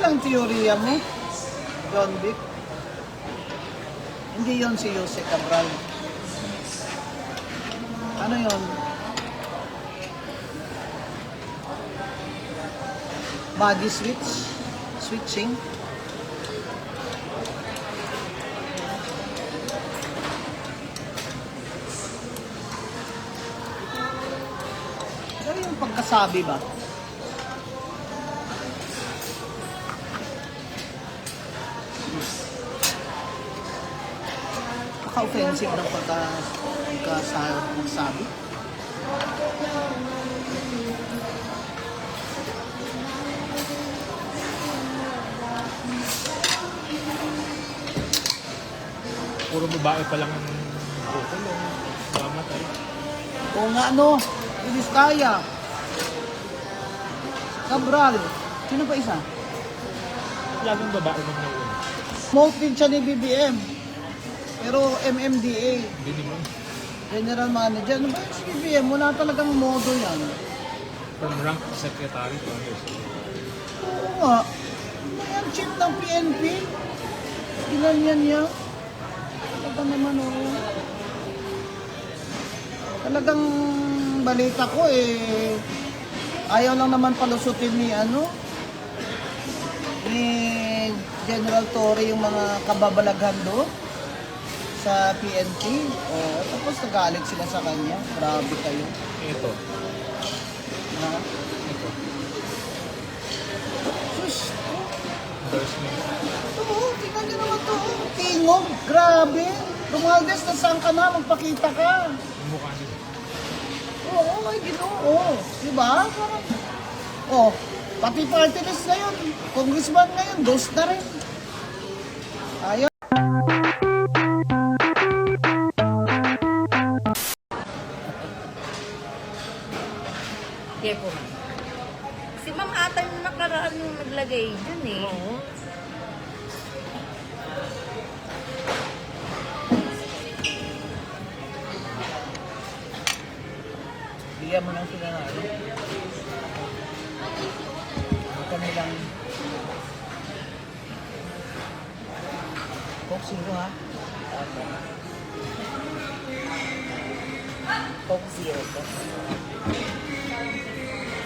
ang teorya mo, John Vic? Hindi yon si Jose Cabral. Ano yon? Body switching. Ano yung pagkasabi ba? Paka-offensive ng pagkasabi. Puro babae pa lang ang kukulong. Mamatay. O nga ano, hindi kaya. Cabral. Sino pa isa? Laging babae nang nauna. Smoke din siya ni BBM. Pero MMDA, Hindi naman. General Manager. Ano ba yung si BBM? Wala talagang modo yan. From rank secretary to undersecretary. Oo nga. Ayan, chief ng PNP. Ilan yan niya? Talaga naman oo. Talagang balita ko ayaw lang naman palusutin ni ni General Torre yung mga kababalaghan doon sa PNP. Tapos nagalit sila sa kanya. Grabe kayo. Ito. Ha? Ito. Sus, Endorsement. oo, tingnan nyo naman to. Tingog, grabe. Romualdez, nasaan ka na? Magpakita ka. Yung mukha niya. Oo, ay ginoo. Diba? Parang, pati party list ngayon. Congressman ngayon, ghost na rin. Ayaw. Kaya po, ma'am. Si ma'am ata yung nakaraan yung naglagay dyan eh. Oo. Bigyan mo lang sila na ang kanilang Coke Zero ha? Coke Zero po.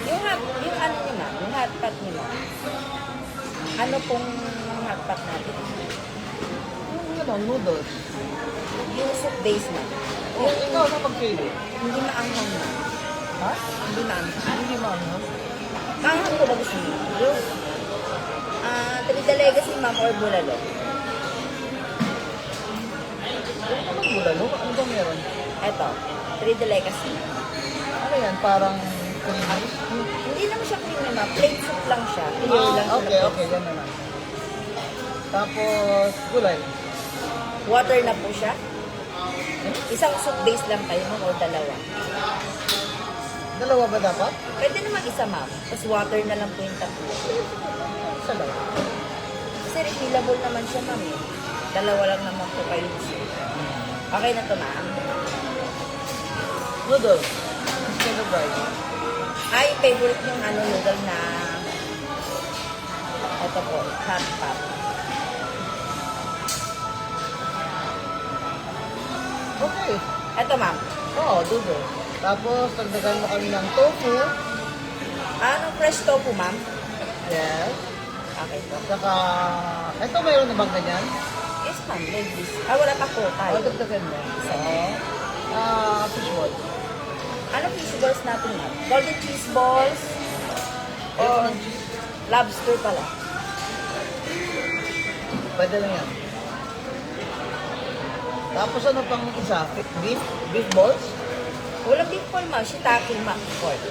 Yung ano niyo ma'am, yung hot pot niyo ma'am. Ano pong hot pot natin? Yung noodles. Yung soup base ma'am. Ikaw na mag-pili. Hindi maanghang ma'am. Ha? Hindi maanghang. Hindi mo ano? Maanghang po ba gusto niyo? Yung Trinidad Legacy ma'am or Bulalo? Ano naman bulalo? Ano ba meron? Eto, Trinidad Legacy. Ano yan? Parang creamy? Hindi naman siya creamy ma'am. Plain soup lang siya. Clear lang siya. Okay. Yan naman. Tapos, gulay. Water na po siya. Isang soup base lang kayo ma'am or dalawa. Dalawa ba dapat? Pwede naman isa ma'am. Tapos water na lang po yung tatlo. Isa lang. Kasi refillable naman siya ma'am eh. Dalawa lang naman po kayo. Okay na to ma'am. Noodles. Instead of rice. Ay, favorite yung noodle na ito po, hot pot. Okay. Ito ma'am. Oo, noodles. Tapos, dagdagan mo kami ng tofu. Anong fresh tofu ma'am? Yes. Okay po. Saka, ito mayroon na bang ganyan? Yes ma'am, ladies. Wala pa po tayo. O, dagdagan mo. Oo. Fish ball. Anong fish balls natin ma'am? Golden cheese balls? O lobster pala? Pwede lang yan. Tapos ano pang isa? Beef? Beef balls? Walang beef ball ma'am, shiitake ma'am. Pork.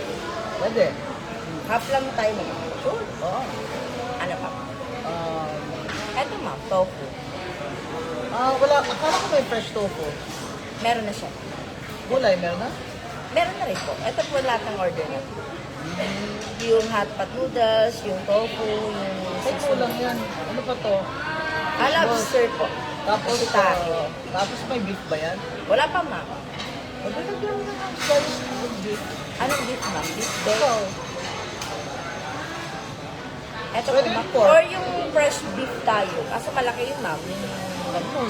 Pwede. Half lang tayo ma'am. Sure. Oo. Ano pa? Um, Ito ma'am, tofu. wala. Akala ko may fresh tofu. Meron na siya. Gulay, meron na? Meron na rin po. Ito po lahat ng order na. Yung hot pot noodles, yung tofu, yung Ay, kulang yan. Ano pa to? lobster po. Tapos, Shiitake. tapos may beef ba yan? Wala pa ma'am. Magdagdag mo na ng slice ng beef. Anong beef ma'am? Beef Ito. bake? Ito po, Pwede ma'am. pork. Or yung fresh beef tayo. Kaso malaki yun, ma'am. Yung ganun.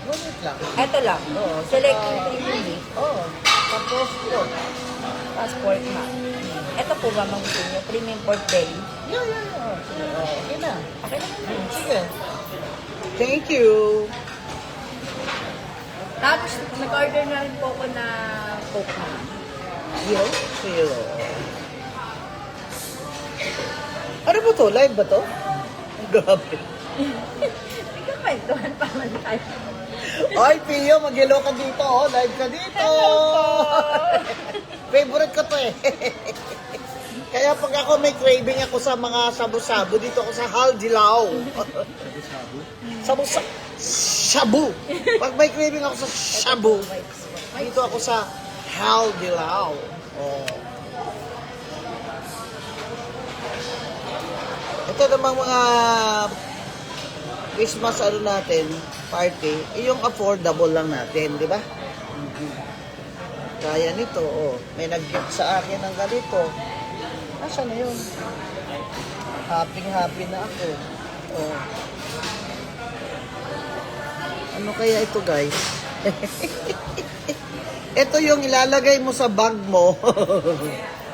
Ngunit lang. Ito lang. Oo. Select yung premium beef. Oo. Tapos pork. Tapos pork, ma'am. Ito po, ma'am, ang gusto nyo. Premium pork belly. Yeah. Sige, okay na. Okay na naman. Sige. Thank you. Tapos, nag-order na rin po ako na Coke, ma'am. Zero? Zero. Ano ba to? Live ba to? Grabe. Hindi ka kwentuhan pa man tayo. Ay, Pio, mag-hello ka dito. Oh. Live ka dito. Favorite ko to eh. Kaya pag ako may craving ako sa mga sabu-sabu, dito ako sa Haldilao. Sabu. Pag may craving ako sa shabu, dito ako sa Haldilao. Oh. Ito namang mga Christmas ano natin, party, yung affordable lang natin, di ba? Kaya nito, oh. May nag-gift sa akin ng ganito. Nasaan na yun? Happy na ako. Oh. Ano kaya ito, guys? Ito yung ilalagay mo sa bag mo.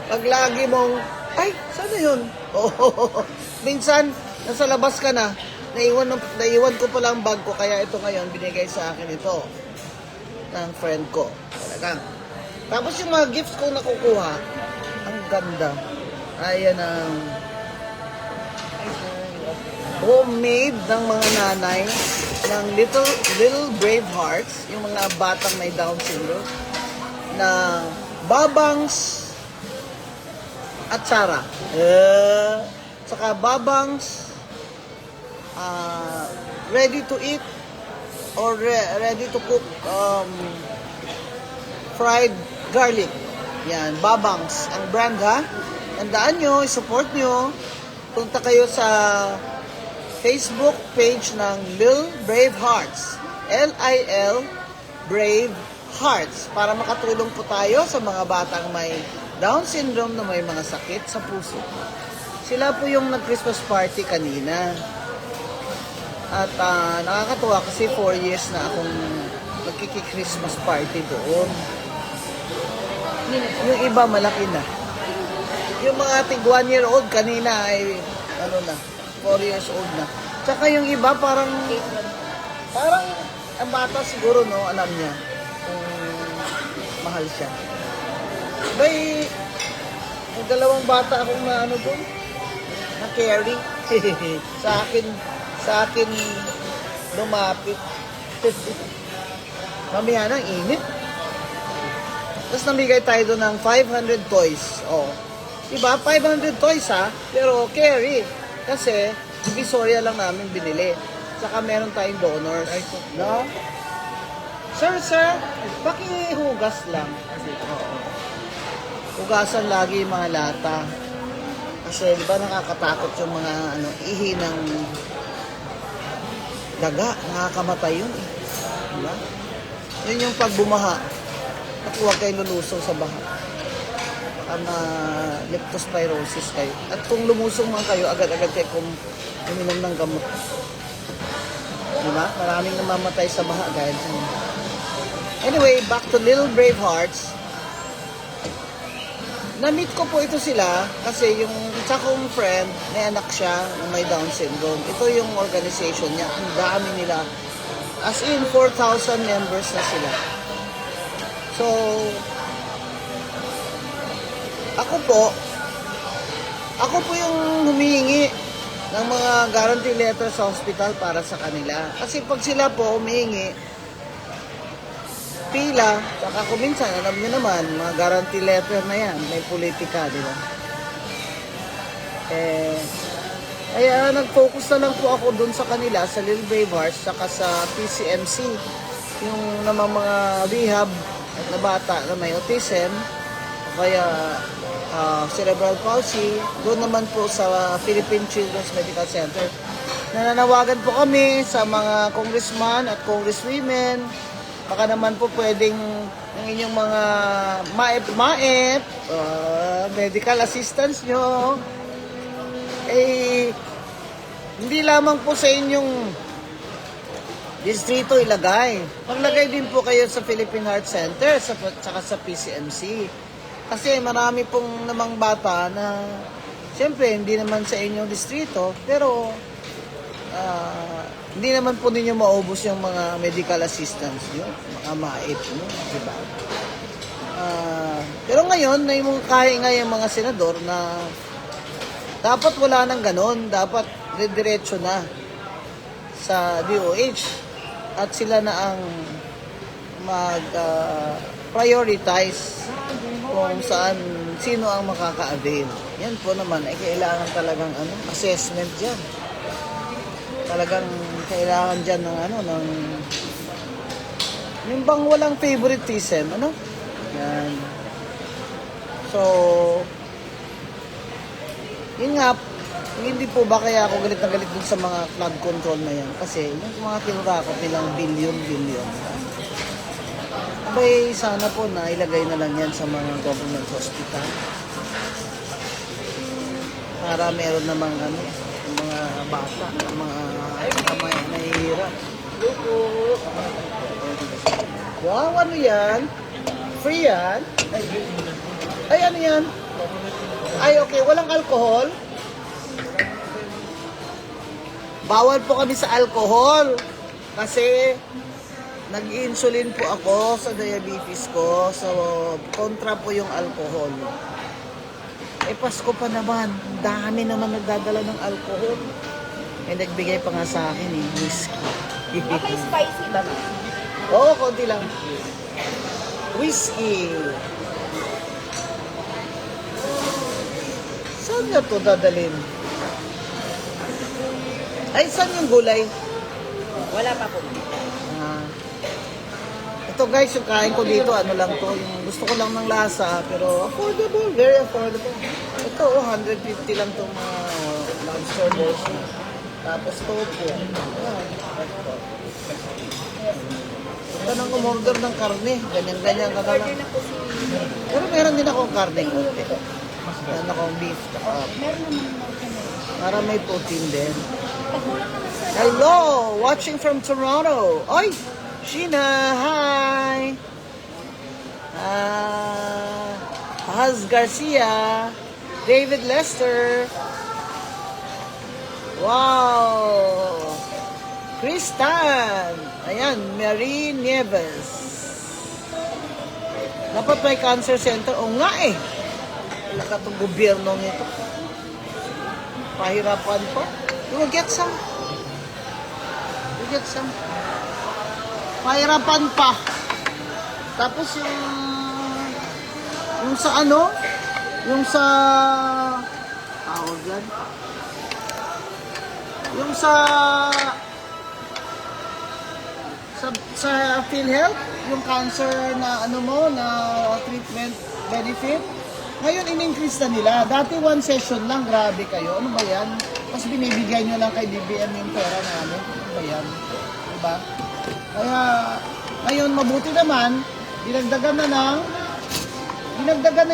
Pag lagi mong, ay, sana yun? Oh. Minsan, nasa labas ka na, naiwan ko pala ang bag ko, kaya ito ngayon, binigay sa akin ito. Ng friend ko. Talagang. Tapos yung mga gifts ko nakukuha, ang ganda. Ayan ang homemade ng mga nanay ng Little Brave Hearts, yung mga batang may Down syndrome, na babangs at Sara. Saka babangs ready to eat or ready to cook fried garlic. Yan, babangs ang brand ha. Tandaan nyo, support nyo. Punta kayo sa Facebook page ng Lil Brave Hearts. L-I-L Brave Hearts. Para makatulong po tayo sa mga batang may Down syndrome na may mga sakit sa puso. Sila po yung nag-Christmas party kanina. At nakakatuwa kasi 4 years na akong nagkiki-Christmas party doon. Yung iba malaki na. Yung mga tig 1 year old kanina ay 4 years old na. Tsaka yung iba parang ang bata siguro no, alam niya kung mahal siya. May dalawang bata akong na doon, na carry. sa akin lumapit. Mamaya ng init. Tapos namigay tayo doon ng 500 toys. Oh. Diba? 500 toys ha, pero carry. Kasi, Divisoria lang namin binili. Saka meron tayong donors. No? Sir, pakihugas lang. Oo. Hugasan lagi yung mga lata. Kasi, di ba nakakatakot yung mga ihi ng daga. Nakakamatay yun eh. Di ba? Yun yung pagbumaha. Huwag kayo lulusong sa baha. Baka na leptospirosis kayo. At kung lumusong man kayo, agad-agad kayo uminom ng gamot. Di ba? Maraming namamatay sa baha dahil sa Anyway, back to Little Brave Hearts. Na-meet ko po ito sila kasi yung isa kong friend, may anak siya na may Down syndrome. Ito yung organization niya. Ang dami nila. As in, 4,000 members na sila. So, ako po yung humihingi ng mga guarantee letter sa hospital para sa kanila. Kasi pag sila po humihingi, pila, saka kung minsan, alam nyo naman, mga guarantee letter na yan, may politika, di ba? Kaya nag-focus na lang po ako dun sa kanila, sa Little Brave Hearts, saka sa PCMC, yung namang mga rehab na bata na may autism, kaya cerebral palsy, doon naman po sa Philippine Children's Medical Center. Nananawagan po kami sa mga congressman at congresswomen. Baka naman po pwedeng ang inyong mga medical assistance nyo, Eh, hindi lamang po sa inyong distrito ilagay. Maglagay din po kayo sa Philippine Heart Center, saka sa PCMC. Kasi marami pong namang bata na, siyempre, hindi naman sa inyong distrito, pero hindi naman po ninyo maubos yung mga medical assistance nyo, mga MAIP nyo, di ba? Pero ngayon, kaya nga yung mga senador na dapat wala nang ganon, dapat diretso na sa DOH at sila na ang mag-prioritize kung sino ang makaka-avail. Yan po naman, ay kailangan talagang assessment dyan. Talagang kailangan dyan ng yung bang walang favoritism, Yan. So, yun nga, hindi po ba kaya ako galit na galit dun sa mga flood control na yan? Kasi yung mga tinurakot nilang billion. Abay, sana po na ilagay na lang yan sa mga government hospital. Para meron namang yung mga bata, yung mga nahihirap. Wow, ano yan? Free yan? Ay, ano yan? Ay, okay. Walang alcohol? Bawal po kami sa alcohol. Kasi nag-insulin po ako sa diabetes ko. So, kontra po yung alcohol. Eh, Pasko pa naman. Ang dami naman nagdadala ng alcohol. Eh, nagbigay pa nga sa akin whiskey. Okay, spicy ba? Oo, konti lang. Whiskey. Saan nyo to dadalhin? Ay, saan yung gulay? Wala pa po. Ito guys, yung kain ko dito, lang to, yung gusto ko lang ng lasa, pero affordable, very affordable. Ito, 150 lang itong mga lobster balls na. Tapos tofu. Ito nang umorder ng karne, ganyan-ganyan ka na lang. Order na po si... Pero meron din akong karne konti. Meron akong beef. Meron naman Para may protein din. pagkulang naman sa... Hello! Watching from Toronto. Oy! Sheena, hi! Haz Garcia. David Lester. Wow! Kristan. Ayan, Marie Nieves. Dapat may cancer center. O nga eh. Wala ka itong gobyerno nito. Pahirapan pa. You will get some. You get some. Pahirapan pa. Tapos yung sa yung sa tawag yan. Yung sa PhilHealth, yung cancer na na treatment benefit. Ngayon, in-increase na nila. Dati one session lang, grabe kayo. Ano ba yan? Tapos binibigay nyo lang kay BBM yung pera namin. Ano ba yan? Diba? Kaya, ngayon, mabuti naman, dinagdagan na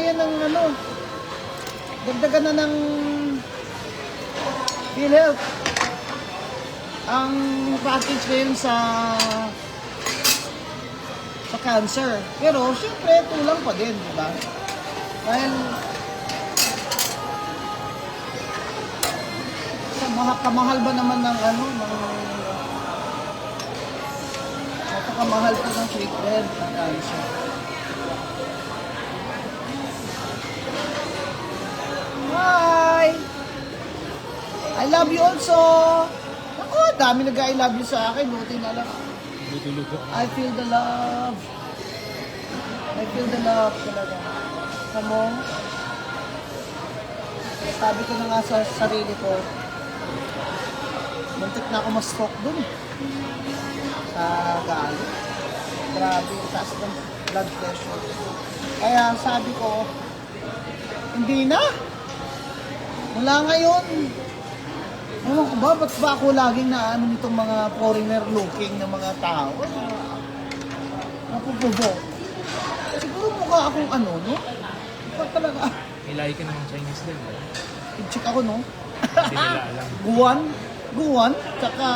yan ng dagdagan na ng PhilHealth. Ang package ngayon sa cancer. Pero, syempre, kulang pa din, diba? Dahil kamahal ba naman ng napakamahal pa ng treatment ng cancer. Hi! I love you also! Ako, dami nag-I love you sa akin. Buti na lang. I feel the love. I feel the love talaga. Kamo, sabi ko na nga sa sarili ko, muntik na ako ma-stroke dun. Sa galit. Grabe, taas ng blood pressure. Kaya sabi ko, hindi na. Mula ngayon, ewan ko ba, ba't ba ako laging nitong mga foreigner looking na mga tao? Napupubo. Siguro mukha akong no? Talaga. Ilay ka ng Chinese din. I-check ako, no? Hindi nila alam. Guan, tsaka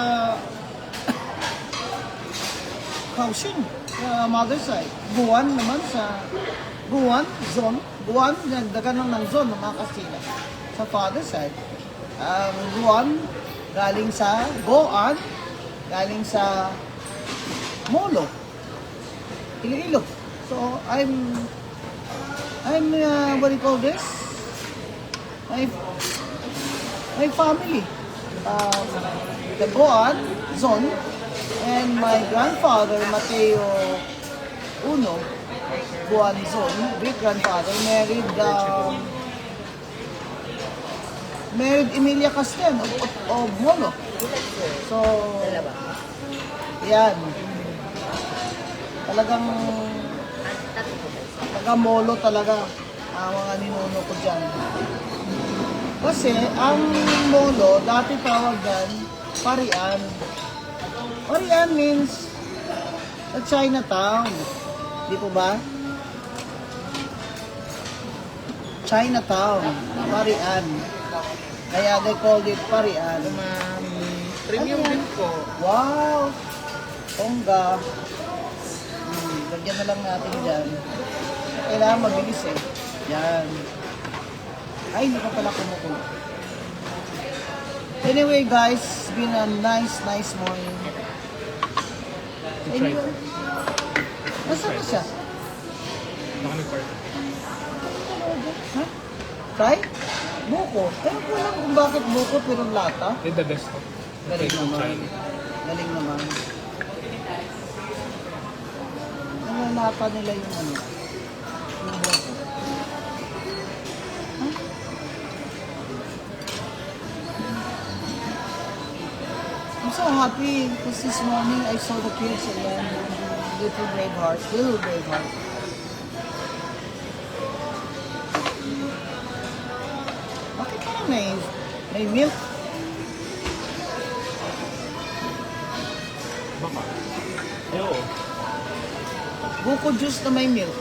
Kaohsiung, sa mother side. Guan naman sa zone. Guan, nagdagan ng zone ng mga Kastila. Sa father side. Guan, galing sa Goan, galing sa Molo, Iloilo. So, I'm what do you call this? My family. The Goan zone, and my grandfather, Mateo Uno, Goan zone, great-grandfather, married Emilia Casten of Molo. So, Dalawa. yan. Talagang taga-Molo talaga ang mga ninuno ko dyan. Kasi ang Molo, dati tawag dyan, Parian. Parian means a Chinatown. Di po ba? Chinatown. Parian. Kaya they called it Parian. Premium din po. Wow! Tongga. Lagyan na lang natin dyan. Kailangan mabilis eh. Yan. Ay, hindi pa pala kumukulo. Anyway guys, it's been a nice morning. Anyway. Nasaan na siya? Naka-record. Ha? Fry? Buko. Pero ko lang kung bakit buko pero lata. Eh, the best po. Galing naman. Galing naman. Nalalata nila yung ano. Yung buko. Huh? I'm so happy because this morning I saw the kids again. Little Braveheart. Bakit parang may milk? Baka. Eh, oo. Buko juice na may milk.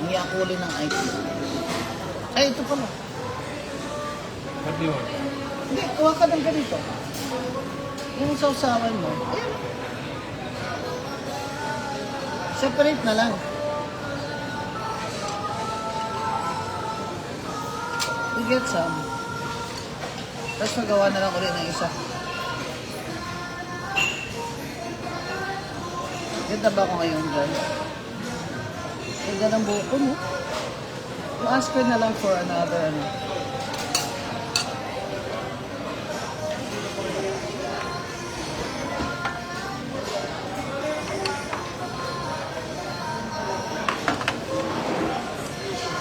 Ang yakulin ng ice. Ay, ito pala. What do you want? Hindi, kuha ka ng ganito. Yung sausawan mo. Ayan. Separate na lang. You get some. Tapos magawa na lang ulit ng isa. Ganda ba ako ngayon, guys? Ganda ng buko mo. I-ask ko na lang for another ano.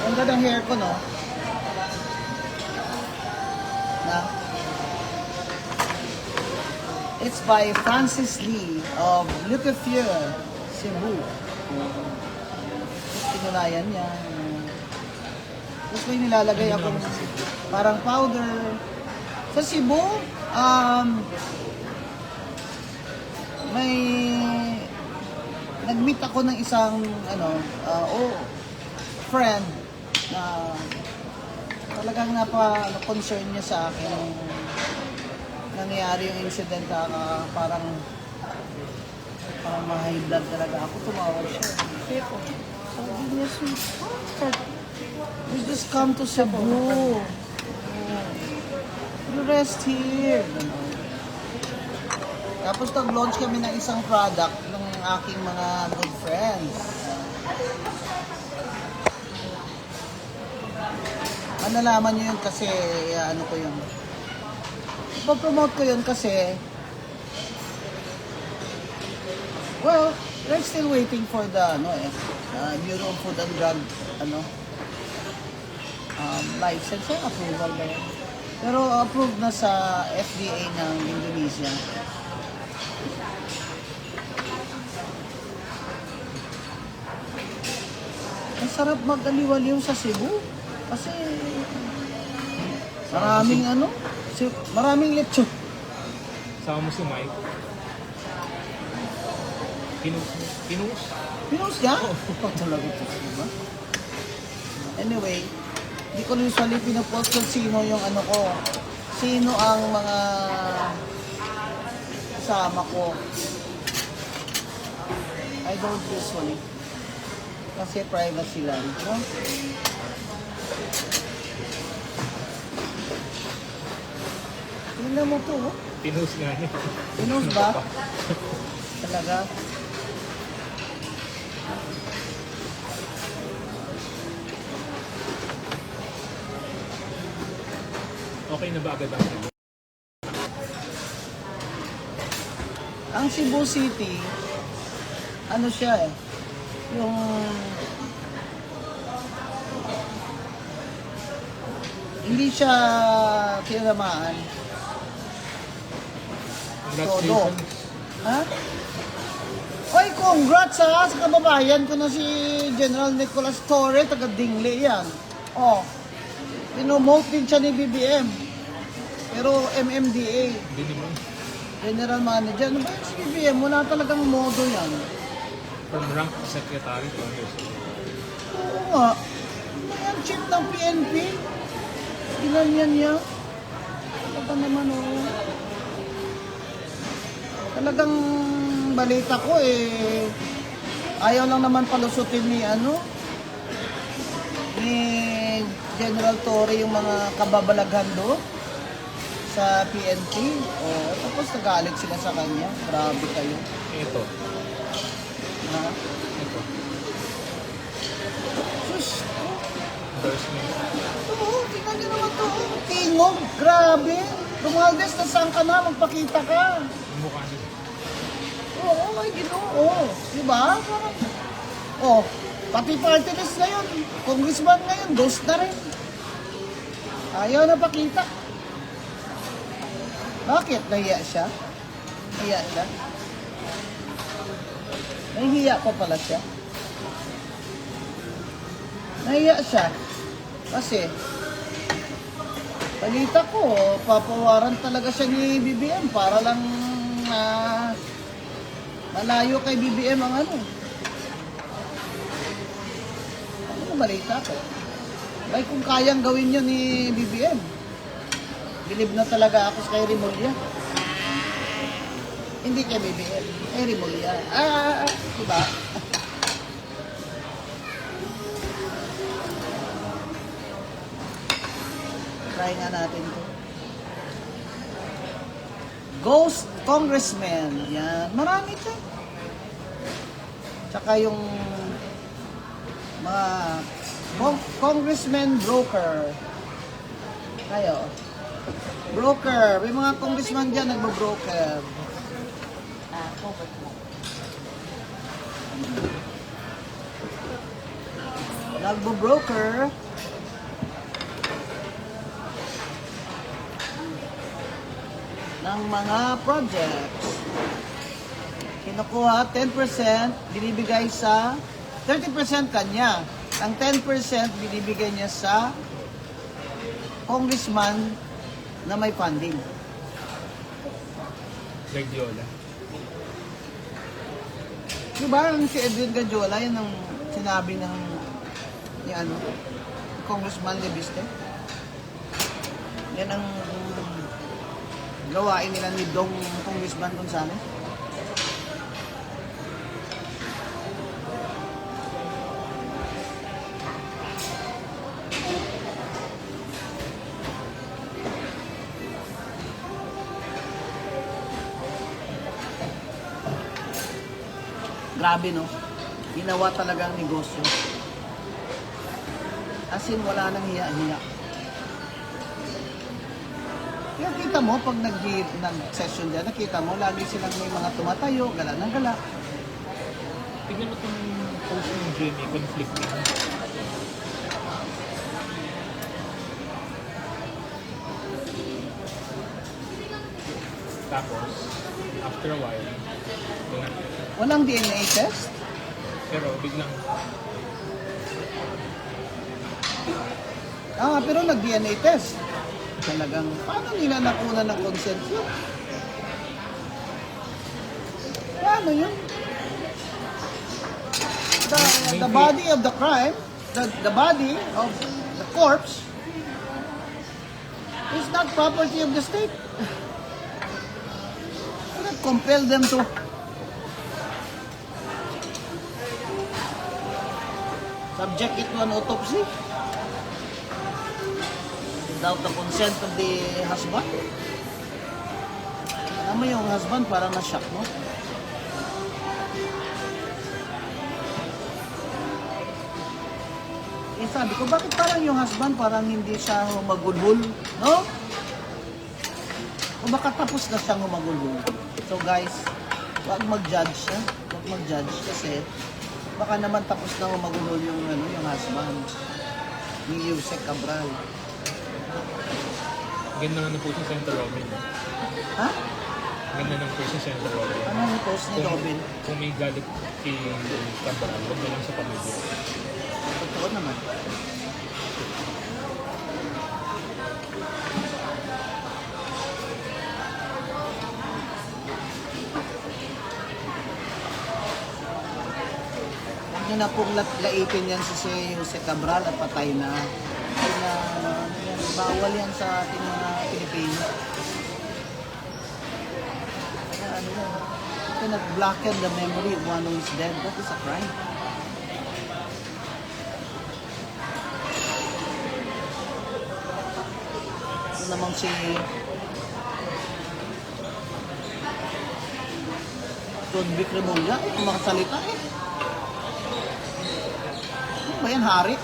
Ganda ng hair ko, no? Na? It's by Francis Lee of Lucafure, Cebu. Tapos pinulayan niya. Tapos may nilalagay ako parang powder. Sa Cebu, may nag-meet ako ng isang friend na talagang concern niya sa akin nung nangyari yung incident na parang ma-high blood talaga ako. Tumawag siya. Sabi niya, sweetheart, we just come to Cebu. You rest here. Ganun. Tapos nag-launch kami ng isang product ng aking mga good friends. Nalaman nyo yun kasi, ano ko yun. Ipapromote ko yun kasi, well, we're still waiting for the, Bureau of Food and Drug, license, approval ba yun? Pero approved na sa FDA ng Indonesia. Ang sarap mag-aliwaliw sa Cebu. Kasi maraming lechon. Sama mo si Mike. Pinuus? Pinuus niya? Oh, talaga ito, diba? Anyway, hindi ko usually pinopost kung sino yung ano ko. Sino ang mga kasama ko. I don't usually. Kasi privacy lang. No? Tingnan mo to, oh. Pinost nga niya. Pinost ba? Talaga? Okay na ba agad ang Cebu? Ang Cebu City, ano siya eh, yung hindi siya tinamaan. Congratulations. Ha? Oy, congrats ha, sa kababayan ko na si General Nicolas Torre, taga Dingle yan. Oh, pinomote din siya ni BBM. Pero MMDA, Hindi naman. General Manager, ano ba yung si BBM? Wala talagang modo yan. From rank secretary to ano. Oo nga. Ayan, chief ng PNP. Ginanyan niya. Ano ba naman oh. Talagang balita ko eh. Ayaw lang naman palusutin ni ano. Ni General Torre yung mga kababalaghan do sa PNP. Oh, tapos nagalit sila sa kanya. Grabe kayo. Ito. Ha? Ito. Sus, Endorsement. oo, tingnan niyo naman to. Tingog, grabe. Romualdez, nasaan ka na? Magpakita ka. Yung mukha niya. Oo, ay ginoo. Diba? Parang, oh, pati party list ngayon. Congressman ngayon, ghost na rin. Ayaw na pakita. Bakit? Nahiya siya? Nahiya siya? Nahihiya pa pala siya. Nahiya siya. Kasi, balita ko, papawaran talaga siya ni BBM para lang malayo kay BBM ang ano. Ano balita ko? Ay kung kayang gawin yun ni BBM. Bilib na talaga ako kay Rimulya. Hindi kay BBM, kay Rimulya. Diba? Try nga natin to. Ghost Congressman. Yan. Marami ito. Tsaka yung mga congressman broker. Kayo. Broker. May mga congressman dyan nagbo-broker. Cover mo. Nagbo-broker. Ng mga projects. Kinukuha 10%, binibigay sa 30% kanya. Ang 10% binibigay niya sa congressman na may funding. Gagiola. Diba ang si Edwin Gadiola, yan ang sinabi ng ni ano, Congressman Lebiste. Yan ang gawain nila ni Dong Congressman Gonzales. Grabe no, ginawa talagang negosyo. As in, wala nang hiya-hiya. Kaya kita mo, pag nag-session dyan, nakita mo, lagi silang may mga tumatayo, gala ng gala. Tignan mo itong post ng Jimmy, conflicting. Tapos, after a while, yun, Walang DNA test? pero biglang, Pero nag-DNA test. Talagang, paano nila nakuna ng consent yun? Paano yun? The body of the crime, the body of the corpse is not property of the state. You cannot compel them to subject it to an autopsy without the consent of the husband. Alam mo yung husband parang na-shock, no? Eh, sabi ko, bakit parang yung husband parang hindi siya humagulhol, no? O baka tapos na siyang humagulhol. So guys, wag mag-judge, ha? Wag mag-judge kasi baka naman tapos na humagulhol yung, yung husband ni Yusek Cabral. Ganda na po si Senator Robin. Ha? Ganda na po si Senator Robin. Ano yung post ni Robin? Kung may galit kay Cabral, huwag na lang sa pamilya. Totoo naman. Huwag niyo na pong laitin yan si Jose Cabral at patay na. Patay na, bawal yan sa ating mga Pilipino. Kaya ano yan, you cannot blacken the memory of one who is dead. That is a crime. Namang si John Vic Remulla, makasalita eh. Ano ba yan, hari?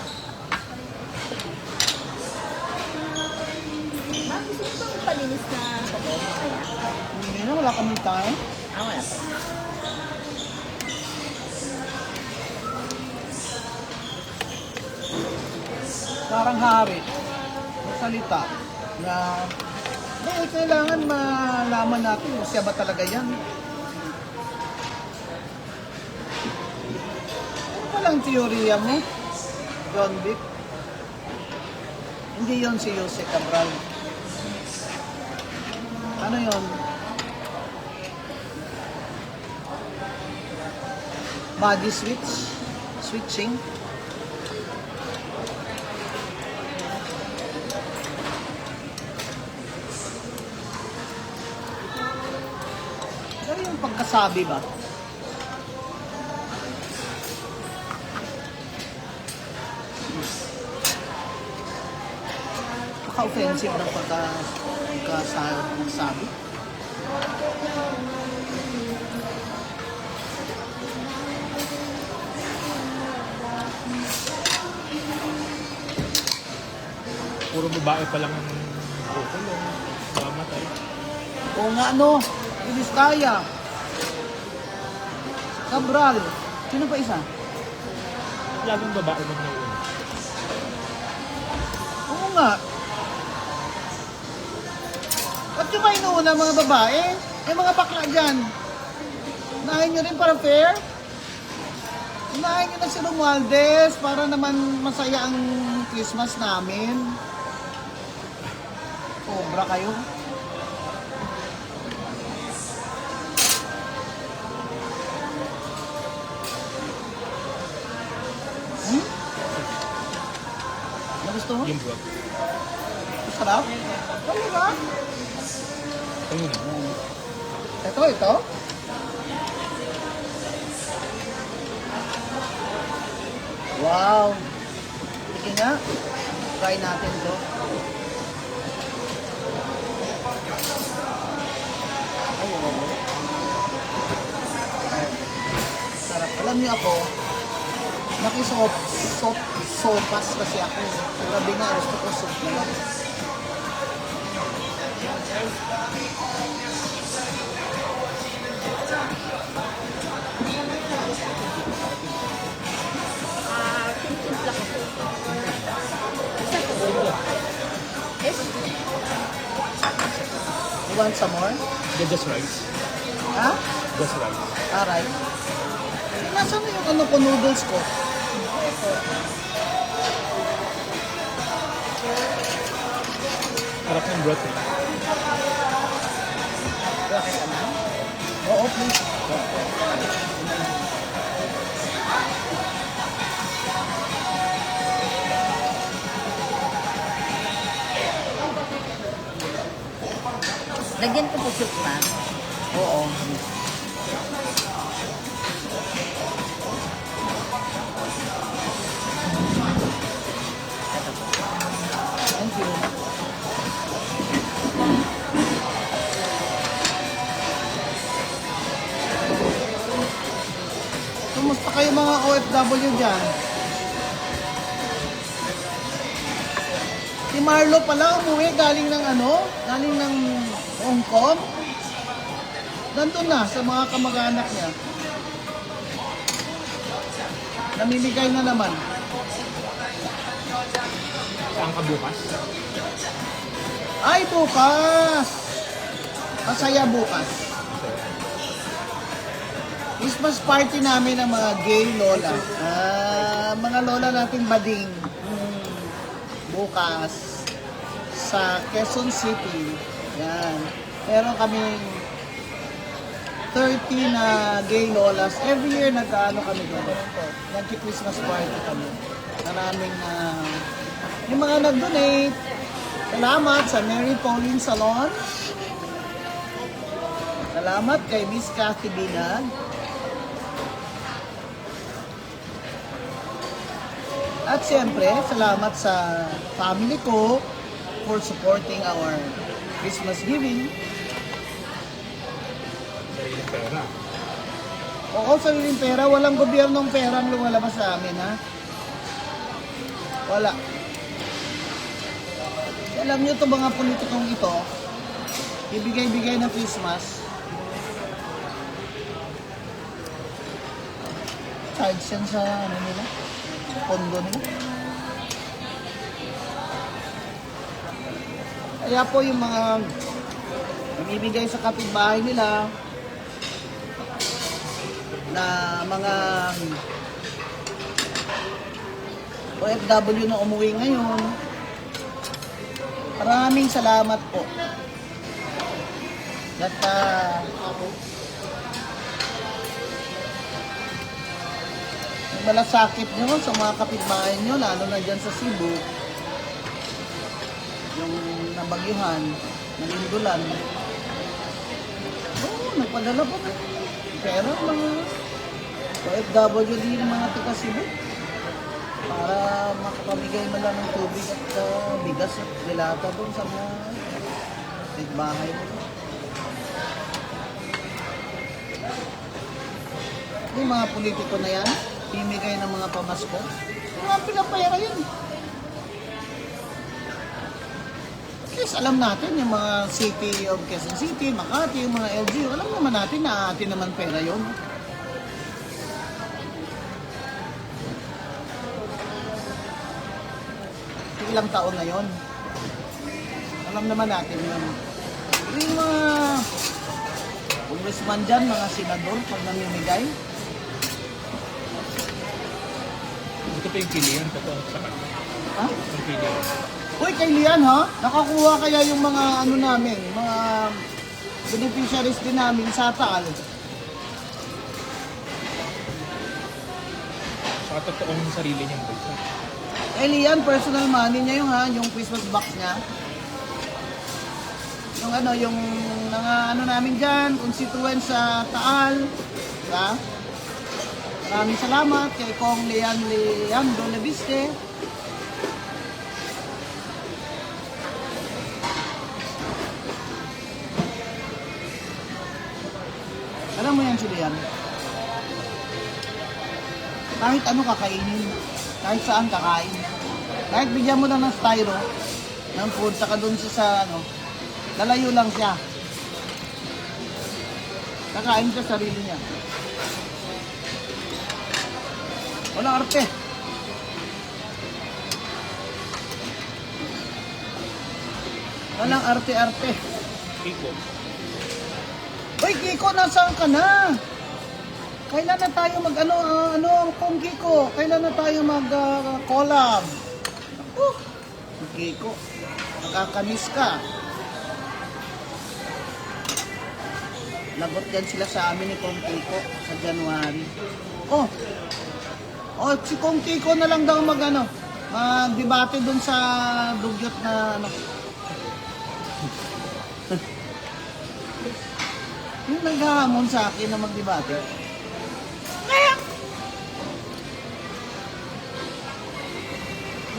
Ma'am, gusto mo bang palinis na pagod kaya? Hindi na, wala kami tayo. Wala pa. Parang hari. Magsalita na kailangan malaman natin kung siya ba talaga yan. Ano palang teorya mo, John Vic? Hindi yon si Jose Cabral. Ano yon? Body switching. Pero yung pagkasabi ba? Paka-offensive ng pagkasabi. Puro babae pa lang ang kukulong, mamatay. O nga ano, Vizcaya, Cabral, sino pa isa? Laging babae lang nauna. Oo nga. Ba't yung kayo inuuna mga babae? Eh mga bakla dyan. Unahin nyo rin para fair? Unahin nyo na si Romualdez para naman masaya ang Christmas namin. Cobra kayo. Gusto mo? Yung broth. Sarap? Talaga? Ayun na. Ito. Wow. Sige nga. Try natin to. Sarap. Alam niyo ako, sopas kasi ako. Sa gabi nga, gusto ko soup na lang. Tinimpla ko po. Isa po. Yes. You want some more? Yeah, just rice. Ha? Just rice. Alright. Nasaan na yung ano ko, noodles ko? Harap ng broth eh. Okay ka na? Oo, please. Lagyan ko po soup na. Oo. Thank you. Kumusta kayo mga OFW dyan? Si Marlo pala umuwi galing ng galing ng Hong Kong. Nandun na sa mga kamag-anak niya. Namimigay na naman. Saan ka bukas? Ay, bukas! Masaya bukas. Christmas party namin ng mga gay lola. Mga lola nating bading. Bukas sa Quezon City. Yan. Meron kaming 30 na gay lolas. Every year nag-ano kami doon. Nag-Christmas party kami. Maraming yung mga nag-donate. Salamat sa Mary Pauline Salon. Salamat kay Miss Cathy Binag. At siyempre, salamat sa family ko for supporting our Christmas giving. Sariling pera. Oo, sariling pera. Walang gobyernong pera ang lumalabas sa amin, ha? Wala. Alam nyo ito mga politikong ito, ibigay-bigay ng Christmas. Charge yan sa nila? Pondo nila. Kaya po yung mga namibigay sa kapitbahay nila na mga OFW na umuwi ngayon, maraming salamat po. At malasakit nyo sa mga kapitbahay nyo, lalo na dyan sa Cebu, yung nabagyuhan, nalindulan. Oo, nagpadala po na. Pero mga OFW din ng mga taga Cebu para makapamigay man lang ng tubig at bigas at dilata doon sa mga bahay nila. Yung mga politiko na yan, bimigay ng mga pamasko. Mga pinapayara yun. Yes, alam natin yung mga city of Quezon City, Makati, yung mga LGU, alam naman natin na atin naman pera yun. Ilang taon na yun. Alam naman natin yun. Yung mga congressman dyan, mga senador, pag namimigay, Ito pa yung pilihan. Totoo sa kanya. ha? Yung pilihan. Uy, kay Lian ha? Nakakuha kaya yung mga namin, mga beneficiaries din namin sa Taal. Sa totoong sarili niyang buhay. Kay Lian, personal money niya yung Christmas box niya. Yung mga namin dyan, constituent sa Taal. Diba? Maraming salamat kay Kong Lian Donaviste. Alam mo yan si Lian? Kahit ano kakainin, kahit saan kakain. Kahit bigyan mo lang ng styro, ng food, saka dun sa lalayo lang siya. Kakain sa sarili niya. Walang arte. Walang arte-arte. Kiko. Uy, Kiko, nasaan ka na? Kailan na tayo kung Kiko? Kailan na tayo mag-collab? Kiko, nakakamiss ka. Lagot yan sila sa amin ni Kong Kiko sa January. Si Kong Kiko na lang daw mag-debate dun sa dugyot na Yung naghahamon sa akin na magdebate.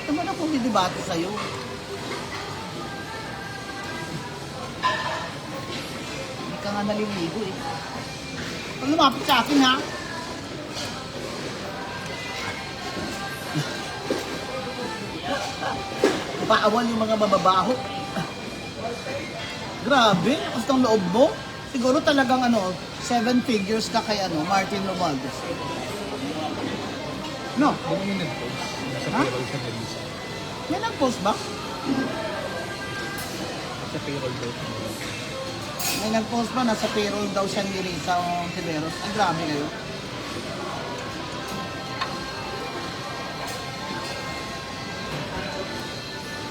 Ito man ako didebate sa'yo. Hindi ka nga naliligo eh. Pag lumapit sa akin ha. Paawal yung mga mababaho. Grabe, basta ang loob mo. Siguro talagang 7 figures ka kay Martin Romualdez. No? Ano yung nag-post? Nasa Ha? payroll siya na Lisa. May nag-post ba? Sa payroll daw. May nag-post ba? Nasa payroll daw siya ni Risa Tiberos. Ang grabe kayo.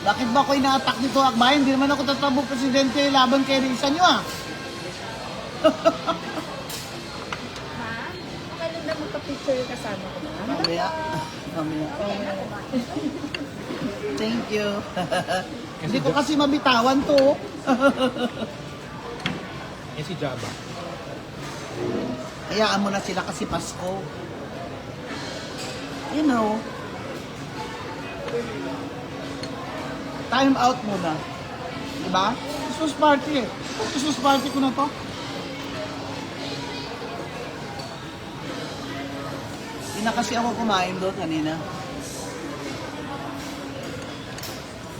Bakit ba ako ina-attack nito, Akbayan? Hindi naman ako tatabong presidente laban kay Risa nyo ah. Ma'am, kailan na magka-picture kasama ko, ma'am? Mamaya. Mamaya. Thank you. Hindi ko kasi mabitawan to. Yan si Jabba. Hayaan mo na sila kasi Pasko. You know. Time out muna. Diba? Christmas party eh. Christmas party ko na to. Hindi na kasi ako kumain doon kanina.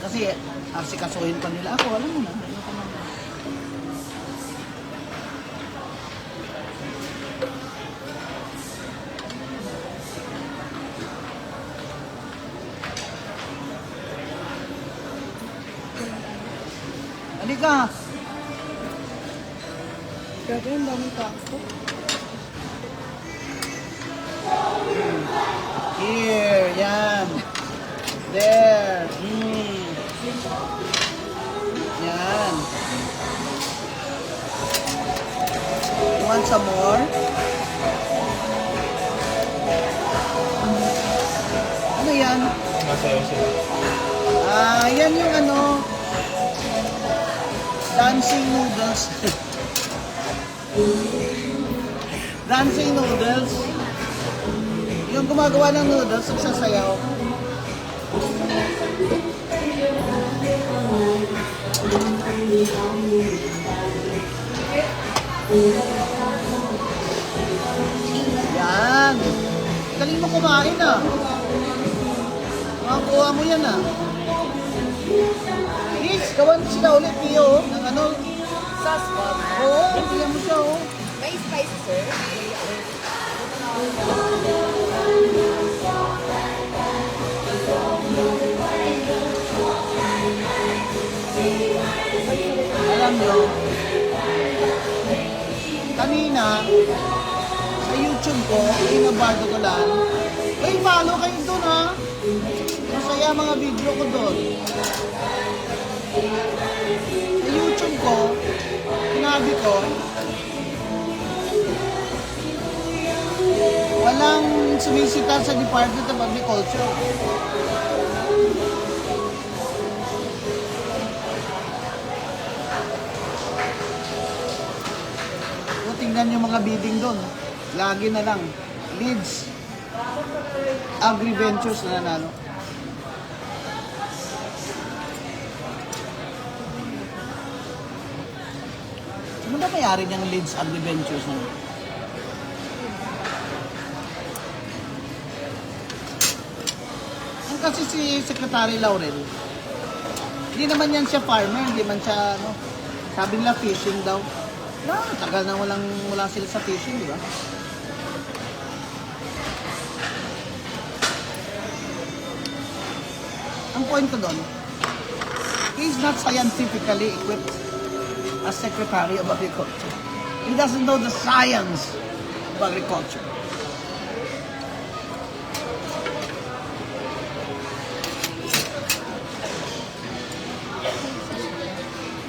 Kasi asikasuhin pa nila ako. Alam mo na. Ayoko na. Halika! Grabe, ang daming kakto. Here, yan. There. Yan. You want some more? Ano yan? Masayaw sila. Yan yung dancing noodles. Dancing noodles. Yung gumagawa ng noodles, nagsasayaw. Yan. Galing mo kumain ah. Makakuha mo yan ah. Please, gawan sila ulit niyo ng Sauce po, ma'am. Oo, bigyan mo siya oh. May spicy, sir. Alam nyo, kanina, sa YouTube ko, Inabardo ko lang, follow kayo doon ha. Masaya mga video ko doon. Sa YouTube ko, sinabi ko, walang sumisita sa Department of Agriculture. O, tingnan yung mga bidding doon. Lagi na lang. Leads. Agri-Ventures na nanalo. Ano ba mayari niyang Leads Agri-Ventures na? Ang kasi si Secretary Laurel, hindi naman yan siya farmer, hindi man siya, sabi nila fishing daw. Tagal na wala sila sa fishing, di ba? Ang point ko doon, he is not scientifically equipped as Secretary of Agriculture. He doesn't know the science of agriculture.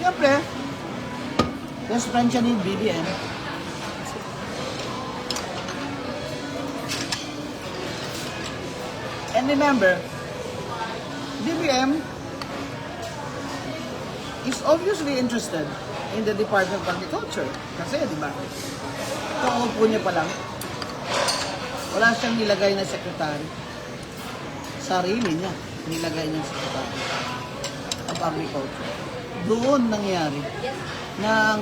Siyempre, best friend siya ni BBM. And remember, BBM is obviously interested in the Department of Agriculture. Kasi, di ba? Kaupo niya pa lang. Wala siyang nilagay na sekretary. Sarili niya, nilagay niya sekretary of Agriculture. Doon nangyari ng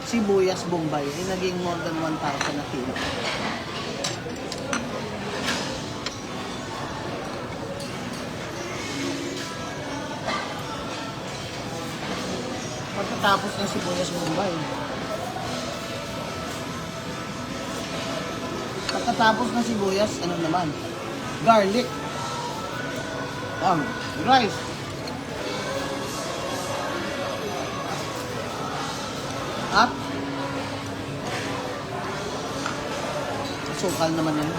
sibuyas Bombay ay naging more than 1,000 na kilo. Pagkatapos ng sibuyas Bombay. Pagkatapos ng sibuyas, ano naman? Garlic. Rice. At sukal naman yun.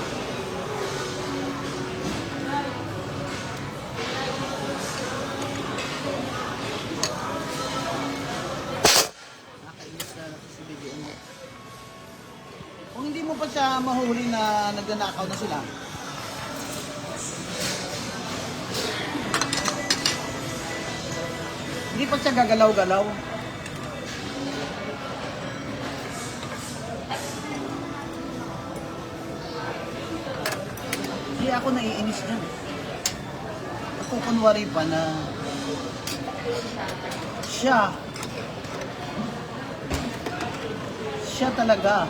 Nakainis na natin si video mo. Kung hindi mo pa siya mahuli na nagnanakaw na sila, hindi pa siya gagalaw-galaw. Hindi ako naiinis dyan. Ako kunwari pa na siya talaga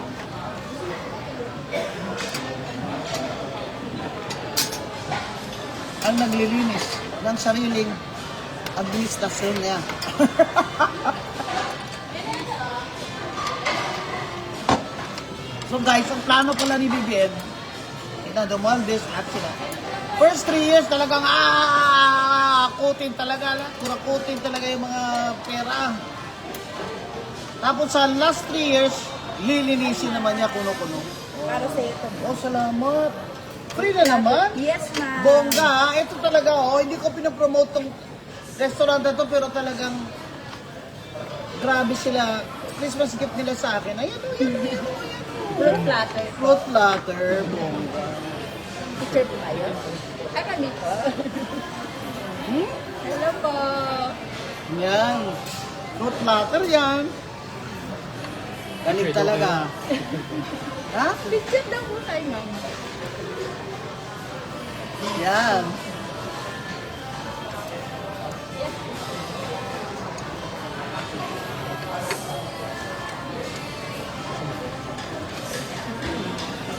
ang naglilinis ng sariling administrasyon niya. So guys, ang plano pala ni BBM, Romualdez at sila. First 3 years talagang kurakutin talaga yung mga pera. Tapos sa last 3 years, lilinisin naman niya kuno-kuno. Para sa ito. Oh, salamat. Free na naman? Yes, ma'am. Bongga, ito talaga, hindi ko pinapromote tong restaurant na to, pero talagang grabe sila. Christmas gift nila sa akin. Ayan. Fruit platter. Fruit platter, bongga. Picture po tayo. Ay, kami po. Hello po. Yan. Fruit platter yan. Galing talaga. Ha? Picture daw po tayo, ma'am. Yan.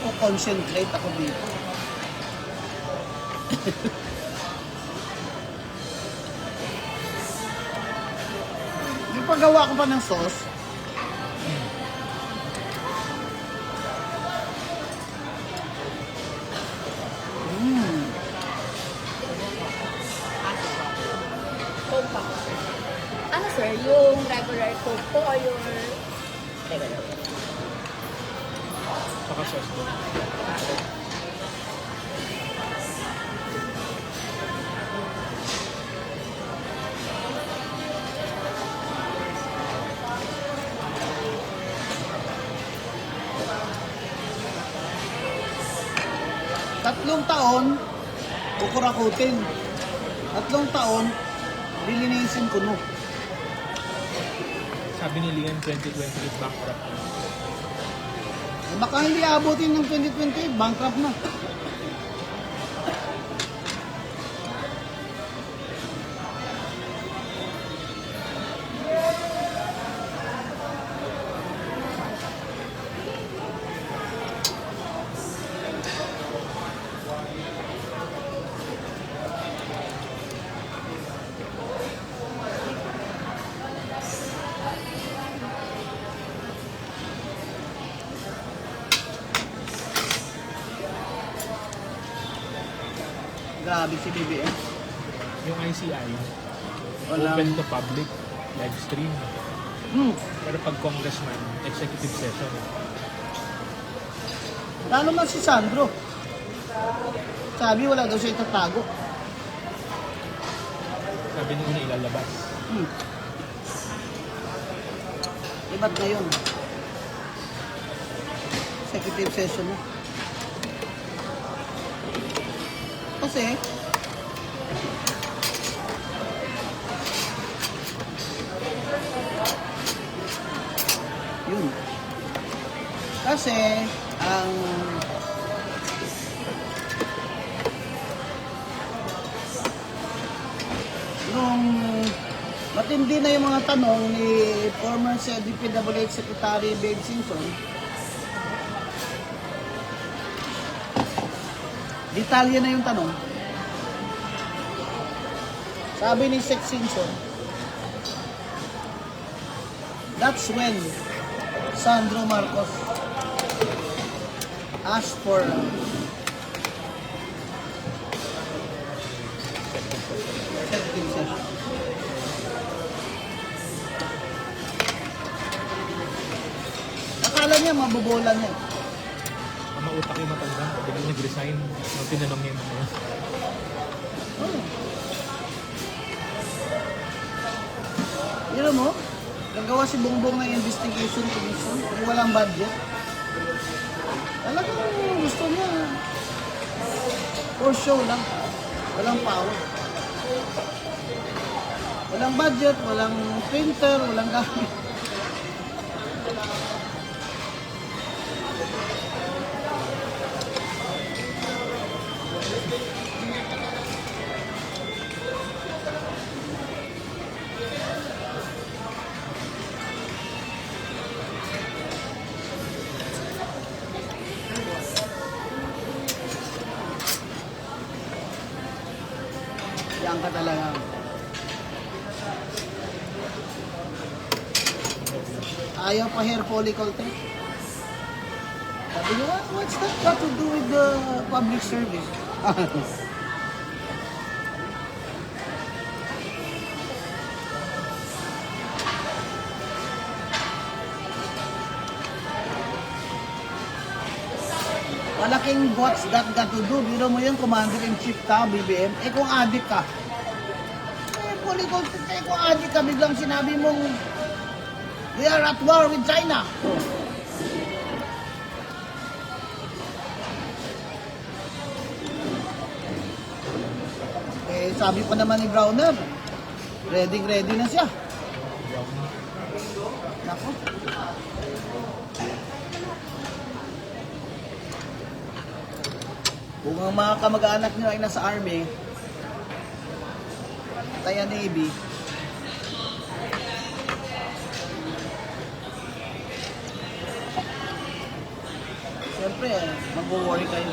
Ako concentrate ako dito. Ipagawa ko pa ng sauce. Coke pa. Ano, sir? Yung regular Coke po o yung regular? Saka sauce po. Tatlong taon, kukurakutin. 3 taon, lilinisin ko no. Sabi ni Lian, 2028 bankrupt. Baka hindi abutin ng 2028, bankrupt na. Grabe si BBM. Yung ICI, Walang- open to public, live stream. Pero pag congressman, executive session. Lalo man si Sandro. Sabi wala daw siya itatago. Sabi nila ilalabas. Iba't na yun. Executive session na. Kasi, Kasi, ang nung matindi na yung mga tanong ni former DPWH Secretary Babe Simpson, detalye na yung tanong. Sabi ni Sec Simpson, that's when Sandro Marcos asked for executive session. Akala niya mabobola niya. Ang mautak yung matanda, biglang nag-resign. Nung tinanong niya yung mga Oh. Yun mo, gagawa si Bongbong ng investigation commission kung walang budget. Talagang gusto niya. For show lang. Walang power. Walang budget, walang printer, walang gamit. Yan ka talaga. Ayaw pa hair follicle test. Sabi niya, what's that got to do with the public service? Malaking what's that got to do? Biro mo yung commander-in-chief ka, BBM. Eh kung adik ka. Eh follicle test, eh kung adik ka, biglang sinabi mong we are at war with China. Eh, sabi pa naman ni Browner, ready na siya. Nako. Kung ang mga kamag-anak nyo ay nasa Army, kaya Navy, siyempre, mag-worry kayo.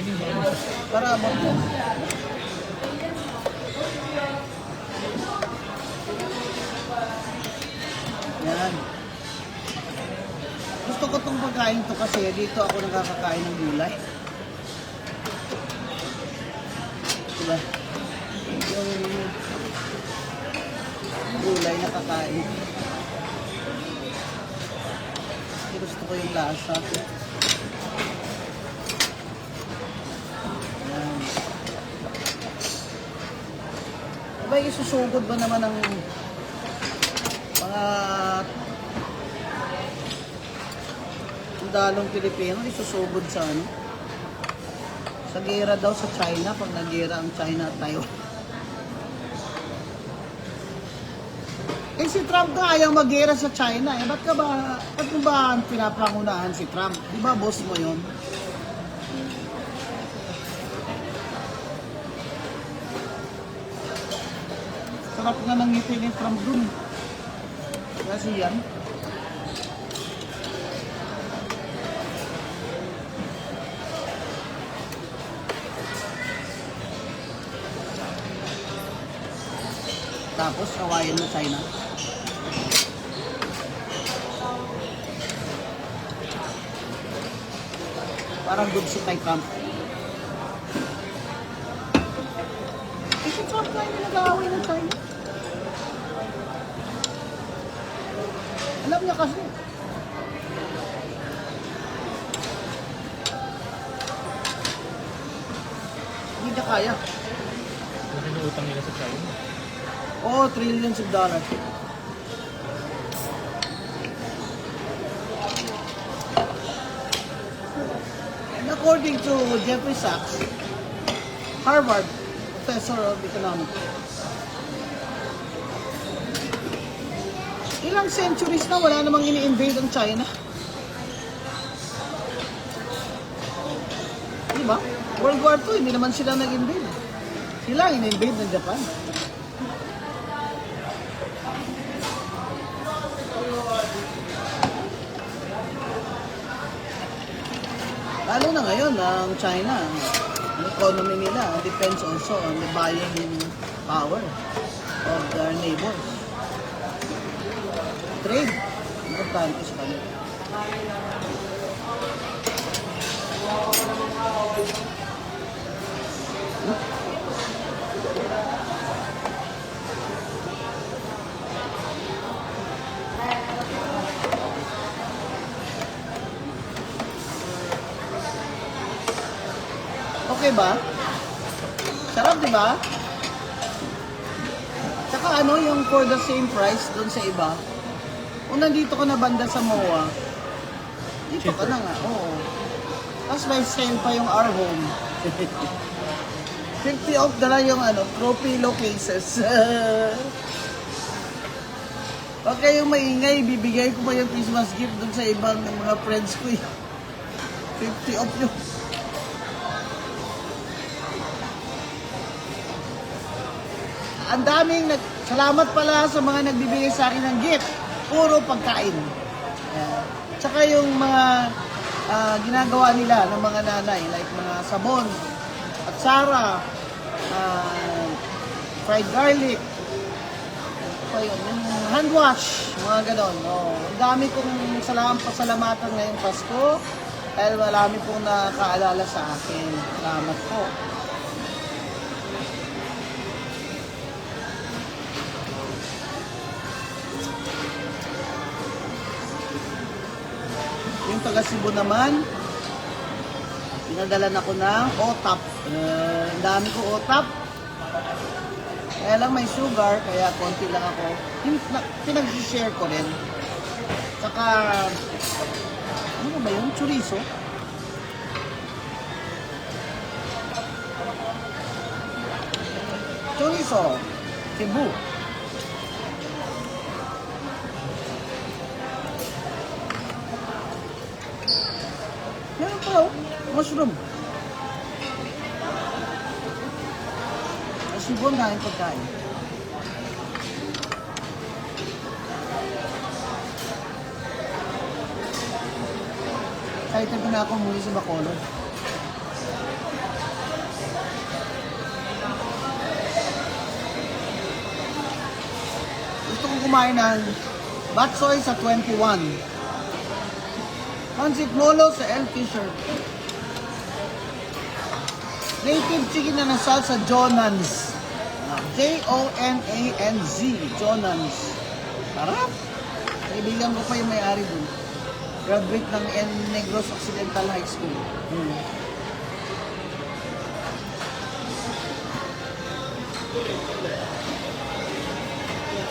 anyway. Para mo. Yan. Gusto ko tong pagkain to kasi dito ako nakakakain ng gulay. Diba? Yung gulay na kakain. Gusto ko yung lasa. Yan. Diba isusugod ba naman ng mga sundalong Pilipino, isusugod sa ano? Sa gera daw sa China, pag nagera ang China at Taiwan. Eh si Trump ka ayaw mag-gera sa China eh. Ba't mo ba pinapangunahan si Trump? Di ba boss mo yun? Sarap nga ng ngiti ni Trump dun. Kasi yan. Tapos kawayan mo China. Parang good si kay Trump. Eh si Trump na yung nag-aaway ng China. Alam niya kasi. Hindi niya kaya. Ano yung utang nila sa China? Oo, trillions of dollars. according to Jeffrey Sachs, Harvard professor of economics, ilang centuries na wala namang ini-invade ang China. Diba? World War II, hindi naman sila nag-invade. Sila in-invade ng Japan. Lalo na ngayon, ang China, ang economy nila depends also on the buying power of their neighbors. Trade, importante sa kanila. Okay ba? Sarap, di ba? Tsaka ano, yung for the same price doon sa iba, kung nandito ka na banda sa MOA, dito ka na nga, oo. Tapos may sale pa yung our home. 50 off na lang yung ano, throw pillow cases. Pag kayong maingay, bibigay ko pa yung Christmas gift doon sa ibang mga friends ko. 50 off yun. Ang daming salamat pala sa mga nagbibigay sa akin ng gift. Puro pagkain. Tsaka yung mga ginagawa nila ng mga nanay, like mga sabon, at Sara, fried garlic, yung hand wash, mga ganon. Oh. Ang dami kong pasalamatan ngayong Pasko dahil marami pong nakaalala sa akin. Salamat po. Yung taga Cebu naman, pinadalan ako ng OTAP. Ang dami ko OTAP. Kaya lang may sugar, kaya konti lang ako. Pinag-share ko rin. Saka, ano ba yun? Chorizo. Chorizo. Cebu. Meron pa, oh. Mushroom. Cebu ang daming pagkain. Excited na ako muli sa Bacolod. Gusto kong kumain ng batsoy sa 21. Pancit Molo sa El Fisher. Native chicken na nasal sa Jonans. Jonanz. Jonans. Sarap. Kaibigan ko pa yung may-ari dun. Graduate ng Negros Occidental High School.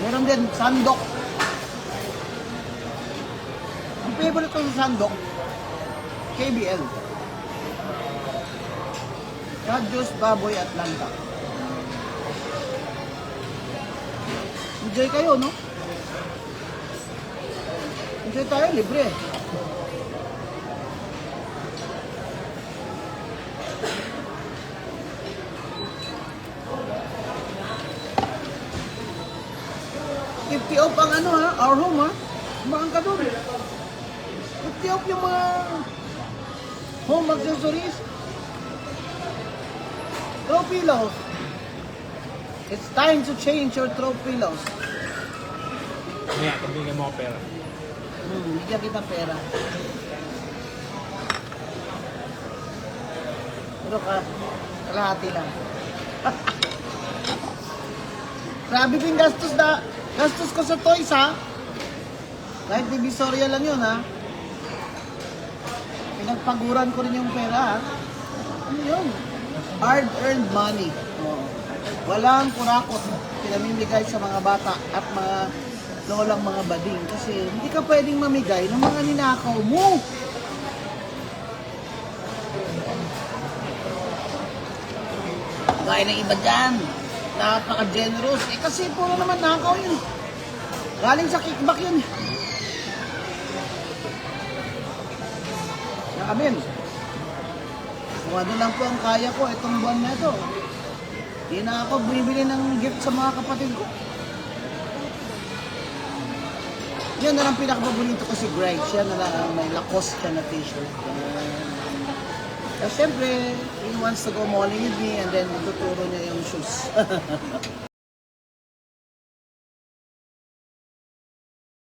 Meron din, sandok. Ang favorite ko sa sandok, KBL. Radjos, Baboy, Atlanta. Enjoy kayo, no? Enjoy tayo, libre. Off ang ano ha, our home ha. Kumaan ka doon. 50 off yung mga home accessories. Throw pillows. It's time to change your throw pillows. Kaya, pabigyan mo ako pera. Bigyan kita pera. Pero kalahati lang. Grabe din gastos ko sa toys ha. Kahit divisoria lang yun ha. Pinagpaguran ko rin yung pera ha. Ano yun? Hard-earned money. Oh. Walang kurakot pinamimigay sa mga bata at mga lolang mga bading. Kasi hindi ka pwedeng mamigay ng mga ninakaw mo. Gaya ng iba dyan. Napaka-generous. Eh kasi puro naman nakaw yun. Galing sa kickback yun. Amin. Kung ano lang po ang kaya ko itong buwan na ito. Hindi na ako bumibili ng gift sa mga kapatid ko. Yan na lang pinakapaborito ko si Greg. Siya na lang ang may Lacoste na t-shirt. Siyempre, he wants to go mauling with me and then tuturo niya yung shoes.